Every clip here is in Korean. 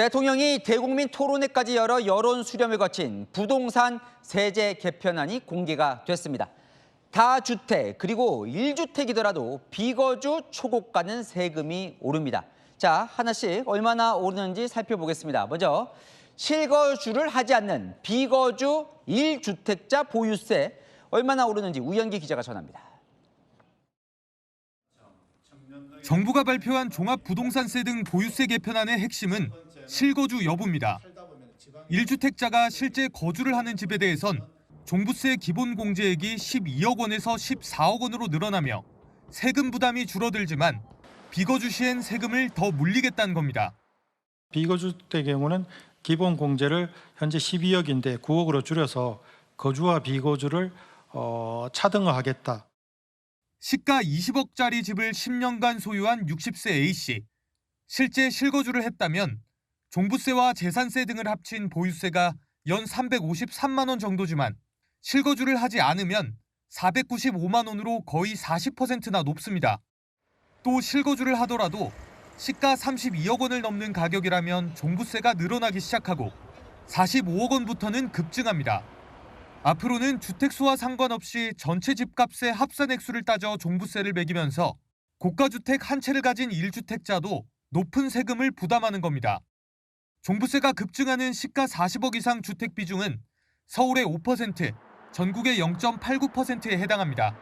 대통령이 대국민 토론회까지 열어 여론 수렴을 거친 부동산 세제 개편안이 공개가 됐습니다. 다주택 그리고 1주택이더라도 비거주 초고가는 세금이 오릅니다. 자, 하나씩 얼마나 오르는지 살펴보겠습니다. 먼저 실거주를 하지 않는 비거주 1주택자 보유세 얼마나 오르는지 우현기 기자가 전합니다. 정부가 발표한 종합부동산세 등 보유세 개편안의 핵심은 실거주 여부입니다. 1주택자가 실제 거주를 하는 집에 대해선 종부세 기본 공제액이 12억 원에서 14억 원으로 늘어나며 세금 부담이 줄어들지만 비거주 시엔 세금을 더 물리겠다는 겁니다. 비거주의 경우는 기본 공제를 현재 12억인데 9억으로 줄여서 거주와 비거주를 차등화하겠다. 시가 20억짜리 집을 10년간 소유한 60세 A씨. 실제 실거주를 했다면 종부세와 재산세 등을 합친 보유세가 연 353만 원 정도지만 실거주를 하지 않으면 495만 원으로 거의 40%나 높습니다. 또 실거주를 하더라도 시가 32억 원을 넘는 가격이라면 종부세가 늘어나기 시작하고 45억 원부터는 급증합니다. 앞으로는 주택수와 상관없이 전체 집값의 합산 액수를 따져 종부세를 매기면서 고가주택 한 채를 가진 1주택자도 높은 세금을 부담하는 겁니다. 종부세가 급증하는 시가 40억 이상 주택 비중은 서울의 5%, 전국의 0.89%에 해당합니다.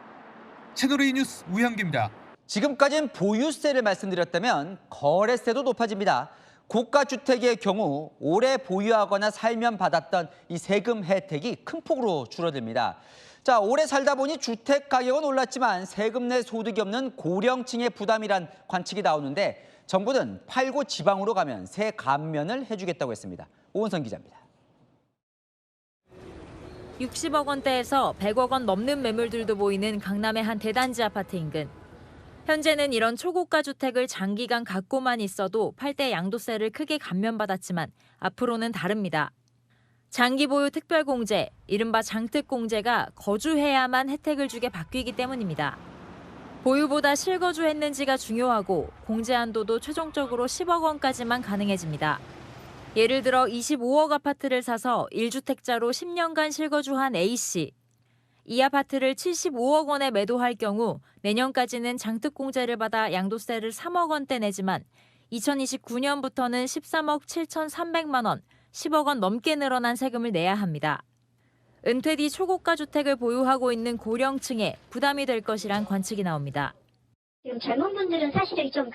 채널A 뉴스 우현기입니다. 지금까지는 보유세를 말씀드렸다면 거래세도 높아집니다. 고가주택의 경우 오래 보유하거나 살면 받았던 이 세금 혜택이 큰 폭으로 줄어듭니다. 자, 오래 살다 보니 주택 가격은 올랐지만 세금 내 소득이 없는 고령층의 부담이란 관측이 나오는데 정부는 팔고 지방으로 가면 세 감면을 해주겠다고 했습니다. 오은선 기자입니다. 60억 원대에서 100억 원 넘는 매물들도 보이는 강남의 한 대단지 아파트 인근. 현재는 이런 초고가 주택을 장기간 갖고만 있어도 팔 때 양도세를 크게 감면받았지만 앞으로는 다릅니다. 장기 보유 특별공제, 이른바 장특공제가 거주해야만 혜택을 주게 바뀌기 때문입니다. 보유보다 실거주했는지가 중요하고 공제 한도도 최종적으로 10억 원까지만 가능해집니다. 예를 들어 25억 아파트를 사서 1주택자로 10년간 실거주한 A씨. 이 아파트를 75억 원에 매도할 경우 내년까지는 장특공제를 받아 양도세를 3억 원대 내지만 2029년부터는 13억 7,300만 원, 10억 원 넘게 늘어난 세금을 내야 합니다. 은퇴 뒤 초고가 주택을 보유하고 있는 고령층에 부담이 될 것이란 관측이 나옵니다. 지금 젊은 분들은 사실은 좀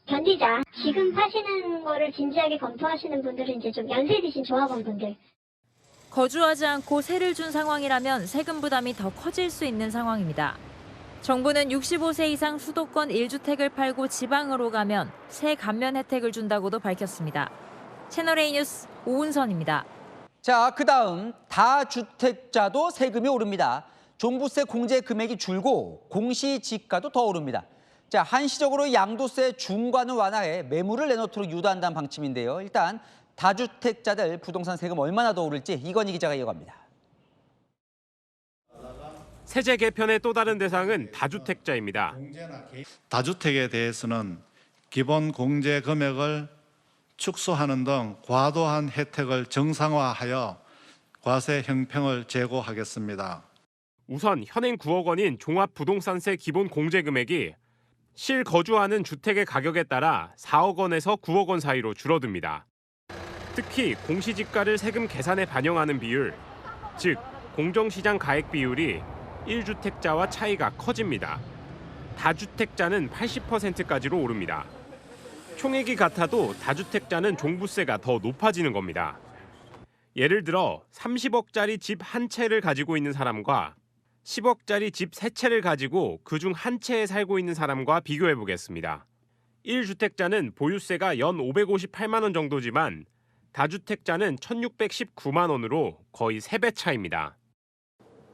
견디자. 지금 사시는 거를 진지하게 검토하시는 분들은 이제 좀 연세 드신 조합원 분들. 거주하지 않고 세를 준 상황이라면 세금 부담이 더 커질 수 있는 상황입니다. 정부는 65세 이상 수도권 1주택을 팔고 지방으로 가면 세 감면 혜택을 준다고도 밝혔습니다. 채널A 뉴스 오은선입니다. 자, 그다음 다주택자도 세금이 오릅니다. 종부세 공제 금액이 줄고 공시지가도 더 오릅니다. 자, 한시적으로 양도세 중과는 완화해 매물을 내놓도록 유도한다는 방침인데요. 일단 다주택자들 부동산 세금 얼마나 더 오를지 이건희 기자가 이어갑니다. 세제 개편의 또 다른 대상은 다주택자입니다. 다주택에 대해서는 기본 공제 금액을 축소하는 등 과도한 혜택을 정상화하여 과세 형평을 제고하겠습니다. 우선 현행 9억 원인 종합부동산세 기본 공제 금액이 실거주하는 주택의 가격에 따라 4억 원에서 9억 원 사이로 줄어듭니다. 특히 공시지가를 세금 계산에 반영하는 비율, 즉 공정시장 가액 비율이 1주택자와 차이가 커집니다. 다주택자는 80%까지로 오릅니다. 총액이 같아도 다주택자는 종부세가 더 높아지는 겁니다. 예를 들어 30억짜리 집 한 채를 가지고 있는 사람과 10억짜리 집 세 채를 가지고 그중 한 채에 살고 있는 사람과 비교해 보겠습니다. 1주택자는 보유세가 연 558만 원 정도지만 다주택자는 1,619만 원으로 거의 3배 차이입니다.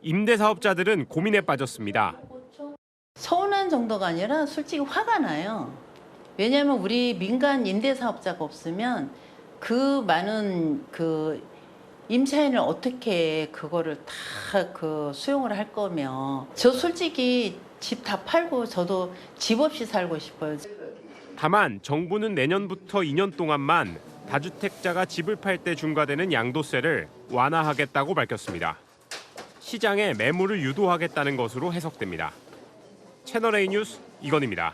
임대사업자들은 고민에 빠졌습니다. 서운한 정도가 아니라 솔직히 화가 나요. 왜냐하면 우리 민간 임대사업자가 없으면 그 많은 임차인을 어떻게 그거를 다 수용을 할 거며. 저 솔직히 집 다 팔고 저도 집 없이 살고 싶어요. 다만 정부는 내년부터 2년 동안만 다주택자가 집을 팔 때 중과되는 양도세를 완화하겠다고 밝혔습니다. 시장에 매물을 유도하겠다는 것으로 해석됩니다. 채널A 뉴스 이건희입니다.